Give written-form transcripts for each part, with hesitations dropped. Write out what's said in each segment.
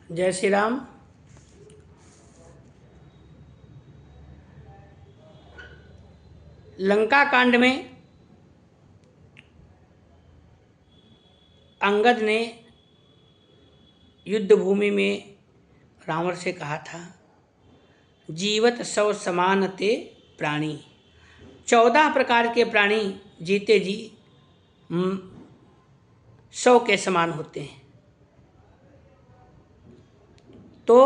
जय श्री राम। लंका कांड में अंगद ने युद्ध भूमि में रावण से कहा था, जीवत सौ समानते प्राणी। 14 प्रकार के प्राणी जीते जी 100 के समान होते हैं। तो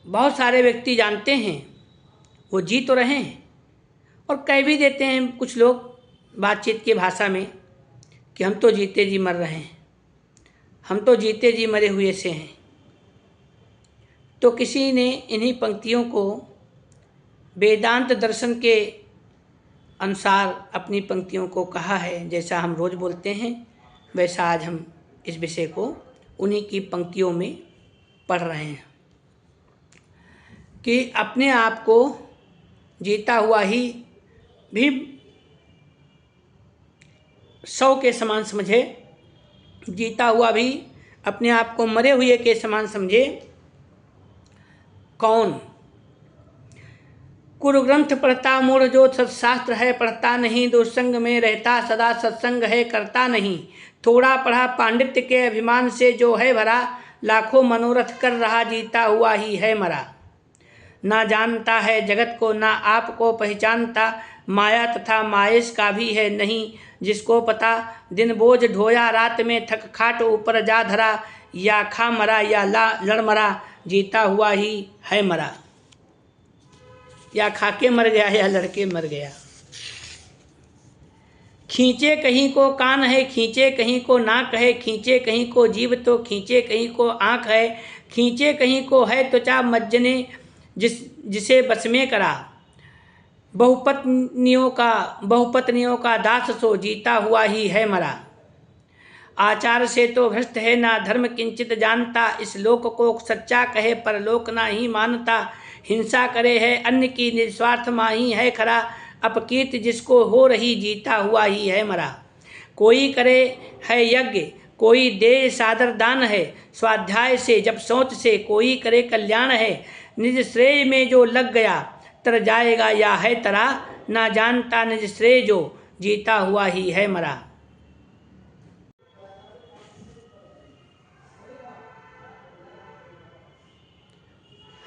बहुत सारे व्यक्ति जानते हैं, वो जी तो रहे हैं और कह भी देते हैं कुछ लोग बातचीत की भाषा में कि हम तो जीते जी मर रहे हैं, हम तो जीते जी मरे हुए से हैं। तो किसी ने इन्हीं पंक्तियों को वेदांत दर्शन के अनुसार अपनी पंक्तियों को कहा है। जैसा हम रोज़ बोलते हैं वैसा आज हम इस विषय को उन्हीं की पंक्तियों में पढ़ रहे हैं कि अपने आप को जीता हुआ ही भी 100 के समान समझे, जीता हुआ भी अपने आप को मरे हुए के समान समझे। कौन? कुरु ग्रंथ पढ़ता मूढ़ जो सत्शास्त्र है पढ़ता नहीं, दुसंग में रहता सदा सत्संग है करता नहीं। थोड़ा पढ़ा पांडित्य के अभिमान से जो है भरा, लाखों मनोरथ कर रहा जीता हुआ ही है मरा। ना जानता है जगत को ना आप को पहचानता, माया तथा माहेश का भी है नहीं जिसको पता। दिन बोझ ढोया रात में थक खाट ऊपर जा धरा, या खा मरा या लड़ मरा जीता हुआ ही है मरा। या खा के मर गया या लड़के मर गया। खींचे कहीं को कान है खींचे कहीं को नाक है, खींचे कहीं को जीभ तो खींचे कहीं को आँख है, खींचे कहीं को है त्वचा मज्जने जिसे बस में करा। बहुपत्नियों का दास सो जीता हुआ ही है मरा। आचार से तो भ्रष्ट है ना धर्म किंचित जानता, इस लोक को सच्चा कहे पर लोक ना ही मानता। हिंसा करे है अन्य की निस्वार्थ माही है खरा, अपकीर्ति जिसको हो रही जीता हुआ ही है मरा। कोई करे है यज्ञ कोई दे सादर दान है, स्वाध्याय से जब सोच से कोई करे कल्याण है। निज श्रेय में जो लग गया तर जाएगा या है तरा, ना जानता निज श्रेय जो जीता हुआ ही है मरा।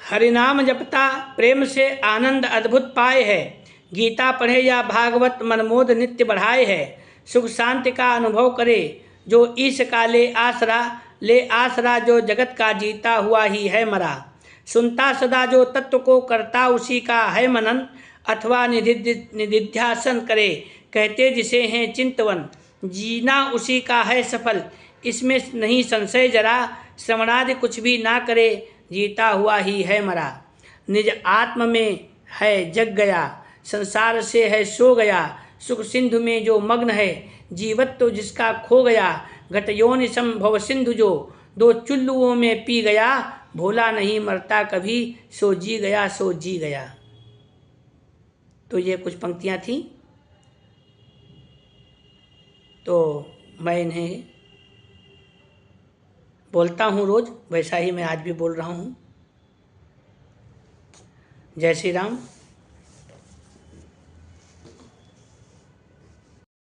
हरिनाम जपता प्रेम से आनंद अद्भुत पाए है, गीता पढ़े या भागवत मनमोद नित्य बढ़ाए है। सुख शांति का अनुभव करे जो ईश का ले आसरा जो जगत का जीता हुआ ही है मरा। सुनता सदा जो तत्व को करता उसी का है मनन, अथवा निधिध्यासन करे कहते जिसे हैं चिंतवन। जीना उसी का है सफल इसमें नहीं संशय जरा, श्रवणादि कुछ भी ना करे जीता हुआ ही है मरा। निज आत्म में है जग गया संसार से है सो गया, सुख सिंधु में जो मग्न है जीवत तो जिसका खो गया। घटयोनि संभव सिंधु जो दो चुल्लुओं में पी गया, भोला नहीं मरता कभी सो जी गया। तो ये कुछ पंक्तियाँ थीं। तो मैं इन्हें बोलता हूँ रोज़, वैसा ही मैं आज भी बोल रहा हूँ। जय श्री राम।